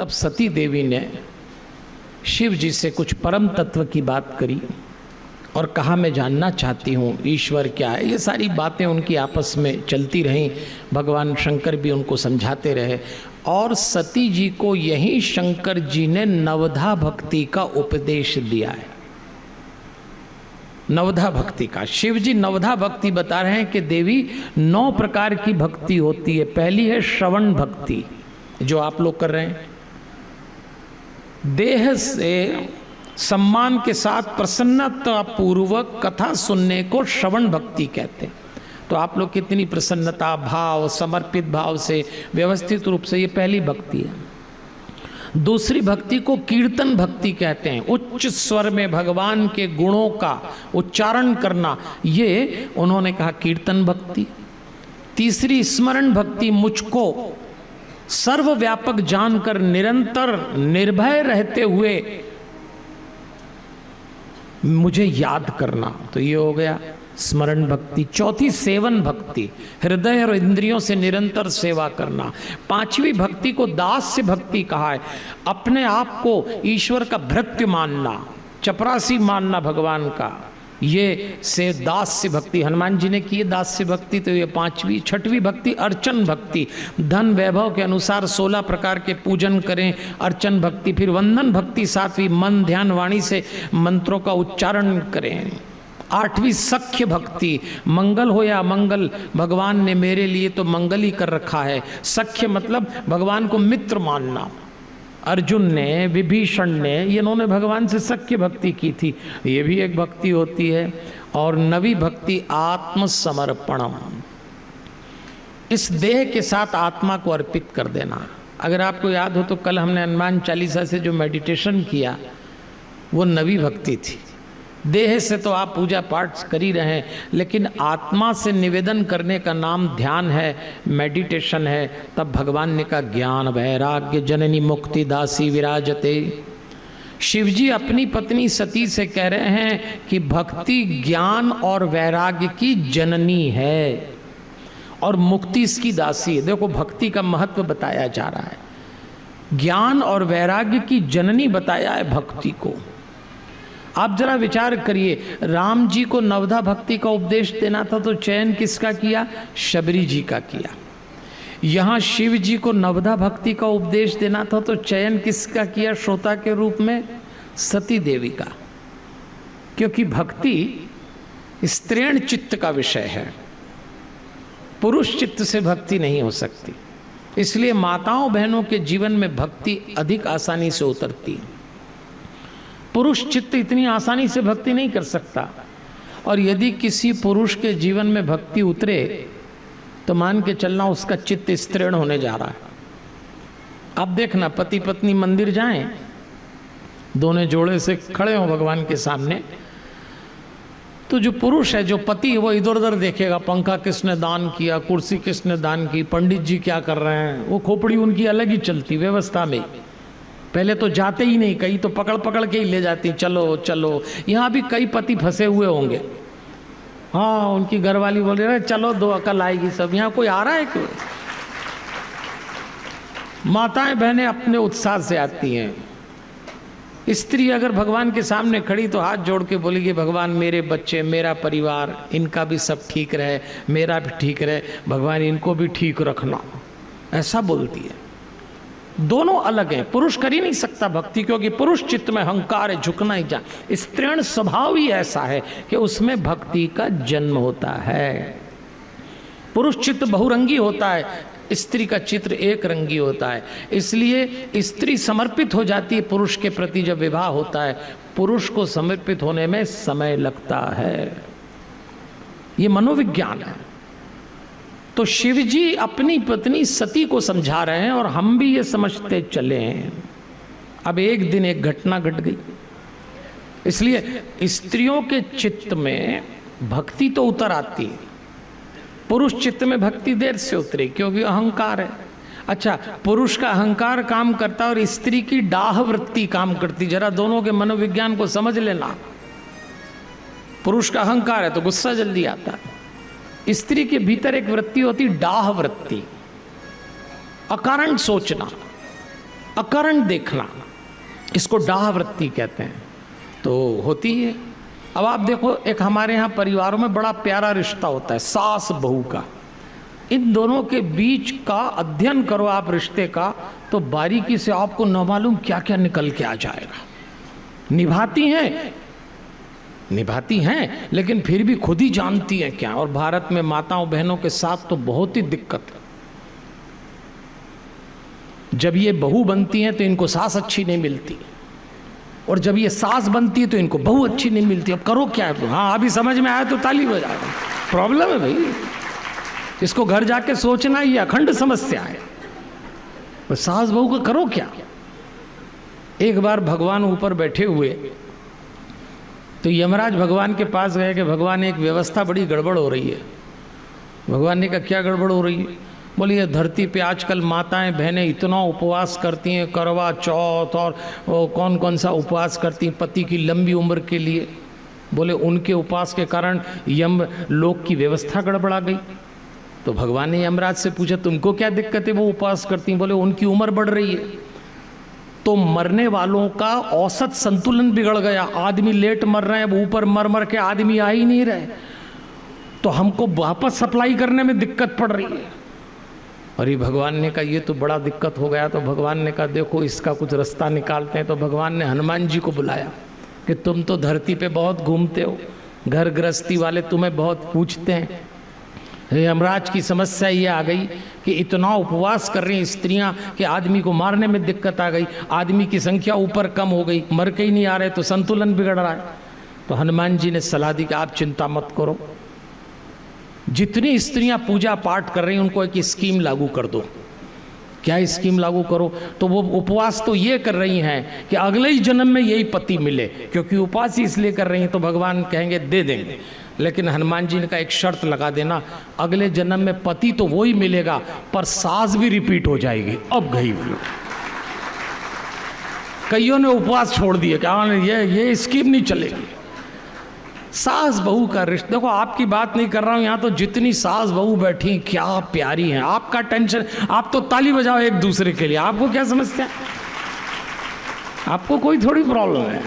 तब सती देवी ने शिव जी से कुछ परम तत्व की बात करी और कहा मैं जानना चाहती हूँ ईश्वर क्या है। ये सारी बातें उनकी आपस में चलती रहीं, भगवान शंकर भी उनको समझाते रहे और सती जी को यही शंकर जी ने नवधा भक्ति का उपदेश दिया है। नवधा भक्ति का शिव जी नवधा भक्ति बता रहे हैं कि देवी 9 प्रकार की भक्ति होती है। पहली है श्रवण भक्ति, जो आप लोग कर रहे हैं। देह से सम्मान के साथ प्रसन्नता पूर्वक कथा सुनने को श्रवण भक्ति कहते हैं। तो आप लोग कितनी प्रसन्नता भाव, समर्पित भाव से, व्यवस्थित रूप से, ये पहली भक्ति है। दूसरी भक्ति को कीर्तन भक्ति कहते हैं। उच्च स्वर में भगवान के गुणों का उच्चारण करना, ये उन्होंने कहा कीर्तन भक्ति। तीसरी स्मरण भक्ति, मुझको सर्वव्यापक जानकर निरंतर निर्भय रहते हुए मुझे याद करना, तो ये हो गया स्मरण भक्ति। चौथी सेवन भक्ति, हृदय और इंद्रियों से निरंतर सेवा करना। पांचवी भक्ति को दास्य भक्ति कहा है, अपने आप को ईश्वर का भृत्य मानना, चपरासी मानना भगवान का, ये से दास्य भक्ति। हनुमान जी ने की है दास्य भक्ति, तो ये पांचवी। छठवीं भक्ति अर्चन भक्ति, धन वैभव के अनुसार 16 प्रकार के पूजन करें, अर्चन भक्ति। फिर वंदन भक्ति सातवीं, मन ध्यान वाणी से मंत्रों का उच्चारण करें। आठवीं सख्य भक्ति, मंगल हो या मंगल, भगवान ने मेरे लिए तो मंगल ही कर रखा है। सख्य मतलब भगवान को मित्र मानना। अर्जुन ने, विभीषण ने, इन्होंने भगवान से सख्य भक्ति की थी, ये भी एक भक्ति होती है। और नवी भक्ति आत्मसमर्पणम, इस देह के साथ आत्मा को अर्पित कर देना। अगर आपको याद हो तो कल हमने हनुमान चालीसा से जो मेडिटेशन किया वो नवी भक्ति थी। देह से तो आप पूजा पाठ कर ही रहे हैं, लेकिन आत्मा से निवेदन करने का नाम ध्यान है, मेडिटेशन है। तब भगवान ने कहा ज्ञान वैराग्य जननी मुक्ति दासी विराजते। शिवजी अपनी पत्नी सती से कह रहे हैं कि भक्ति ज्ञान और वैराग्य की जननी है और मुक्ति इसकी दासी है। देखो भक्ति का महत्व बताया जा रहा है, ज्ञान और वैराग्य की जननी बताया है भक्ति को। आप जरा विचार करिए, राम जी को नवधा भक्ति का उपदेश देना था तो चयन किसका किया? शबरी जी का किया। यहाँ शिव जी को नवधा भक्ति का उपदेश देना था तो चयन किसका किया श्रोता के रूप में? सती देवी का। क्योंकि भक्ति स्त्रीण चित्त का विषय है, पुरुष चित्त से भक्ति नहीं हो सकती। इसलिए माताओं बहनों के जीवन में भक्ति अधिक आसानी से उतरती है। पुरुष चित्त इतनी आसानी से भक्ति नहीं कर सकता। और यदि किसी पुरुष के जीवन में भक्ति उतरे तो मान के चलना उसका चित्त स्त्रीण होने जा रहा है। आप देखना, पति पत्नी मंदिर जाएं, दोनों जोड़े से खड़े हों भगवान के सामने, तो जो पुरुष है, जो पति है, वो इधर उधर देखेगा, पंखा किसने दान किया, कुर्सी किसने दान की, पंडित जी क्या कर रहे हैं। वो खोपड़ी उनकी अलग ही चलती व्यवस्था में। पहले तो जाते ही नहीं, कई तो पकड़ पकड़ के ही ले जाती, चलो चलो। यहाँ भी कई पति फंसे हुए होंगे। हाँ, उनकी घरवाली बोल रही है चलो, 2 अकल आएगी सब। यहाँ कोई आ रहा है क्यों? माताएं बहनें अपने उत्साह से आती हैं। स्त्री अगर भगवान के सामने खड़ी तो हाथ जोड़ के बोलेगी भगवान मेरे बच्चे, मेरा परिवार, इनका भी सब ठीक रहे, मेरा भी ठीक रहे, भगवान इनको भी ठीक रखना, ऐसा बोलती है। दोनों अलग हैं। पुरुष कर ही नहीं सकता भक्ति, क्योंकि पुरुष चित्त में अहंकार है, झुकना ही जा। स्त्रीण स्वभाव ही ऐसा है कि उसमें भक्ति का जन्म होता है। पुरुष चित्त बहुरंगी होता है, स्त्री का चित्र एक रंगी होता है। इसलिए स्त्री समर्पित हो जाती है पुरुष के प्रति जब विवाह होता है। पुरुष को समर्पित होने में समय लगता है, ये मनोविज्ञान है। तो शिवजी अपनी पत्नी सती को समझा रहे हैं और हम भी ये समझते चले हैं। अब एक दिन एक घटना घट गई, इसलिए स्त्रियों के चित्त में भक्ति तो उतर आती है, पुरुष चित्त में भक्ति देर से उतरे, क्योंकि अहंकार है। अच्छा, पुरुष का अहंकार काम करता और स्त्री की डाह वृत्ति काम करती। जरा दोनों के मनोविज्ञान को समझ लेना। पुरुष का अहंकार है तो गुस्सा जल्दी आता है। स्त्री के भीतर एक वृत्ति होती डाह वृत्ति, अकारण सोचना, अकरण देखना, इसको डाह वृत्ति कहते हैं, तो होती है। अब आप देखो, एक हमारे यहाँ परिवारों में बड़ा प्यारा रिश्ता होता है सास बहू का। इन दोनों के बीच का अध्ययन करो आप रिश्ते का, तो बारीकी से आपको न मालूम क्या क्या निकल के आ जाएगा। निभाती हैं लेकिन फिर भी खुद ही जानती हैं क्या। और भारत में माताओं बहनों के साथ तो बहुत ही दिक्कत है। जब ये बहू बनती हैं तो इनको सास अच्छी नहीं मिलती, और जब ये सास बनती है तो इनको बहू अच्छी नहीं मिलती। अब करो क्या है? हाँ, अभी समझ में आया तो ताली बजाओ। प्रॉब्लम है भाई, इसको घर जाके सोचना, ये अखंड समस्या है। तो सास बहू का करो क्या? एक बार भगवान ऊपर बैठे हुए तो यमराज भगवान के पास गए कि भगवान एक व्यवस्था बड़ी गड़बड़ हो रही है। भगवान ने कहा क्या गड़बड़ हो रही है? बोली ये धरती पे आजकल माताएं बहनें इतना उपवास करती हैं, करवा चौथ और कौन कौन सा उपवास करती हैं पति की लंबी उम्र के लिए। बोले उनके उपवास के कारण यम लोक की व्यवस्था गड़बड़ा गई। तो भगवान ने यमराज से पूछा तुमको क्या दिक्कत है वो उपवास करती हैं? बोले उनकी उम्र बढ़ रही है, तो मरने वालों का औसत संतुलन बिगड़ गया। आदमी लेट मर रहे हैं, अब ऊपर मर मर के आदमी आ ही नहीं रहे, तो हमको वापस सप्लाई करने में दिक्कत पड़ रही है। और ये भगवान ने कहा ये तो बड़ा दिक्कत हो गया। तो भगवान ने कहा देखो इसका कुछ रास्ता निकालते हैं। तो भगवान ने हनुमान जी को बुलाया कि तुम तो धरती पे बहुत घूमते हो, घर गृहस्थी वाले तुम्हें बहुत पूछते हैं। यमराज की समस्या ये आ गई कि इतना उपवास कर रही हैं स्त्रियां कि आदमी को मारने में दिक्कत आ गई, आदमी की संख्या ऊपर कम हो गई, मर के ही नहीं आ रहे, तो संतुलन बिगड़ रहा है। तो हनुमान जी ने सलाह दी कि आप चिंता मत करो, जितनी स्त्रियां पूजा पाठ कर रही हैं उनको एक स्कीम लागू कर दो। क्या स्कीम लागू करो? तो वो उपवास तो ये कर रही हैं कि अगले ही जन्म में यही पति मिले, क्योंकि उपवास ही इसलिए कर रही हैं तो भगवान कहेंगे दे देंगे। लेकिन हनुमान जी ने कहा एक शर्त लगा देना, अगले जन्म में पति तो वो ही मिलेगा पर सास भी रिपीट हो जाएगी। अब गई कईयों ने उपवास छोड़ दिए, क्या ये स्कीम नहीं चलेगी। सास बहू का रिश्ता देखो, आपकी बात नहीं कर रहा हूं, यहां तो जितनी सास बहू बैठी क्या प्यारी हैं। आपका टेंशन, आप तो ताली बजाओ एक दूसरे के लिए, आपको क्या समस्या? आपको कोई थोड़ी प्रॉब्लम है।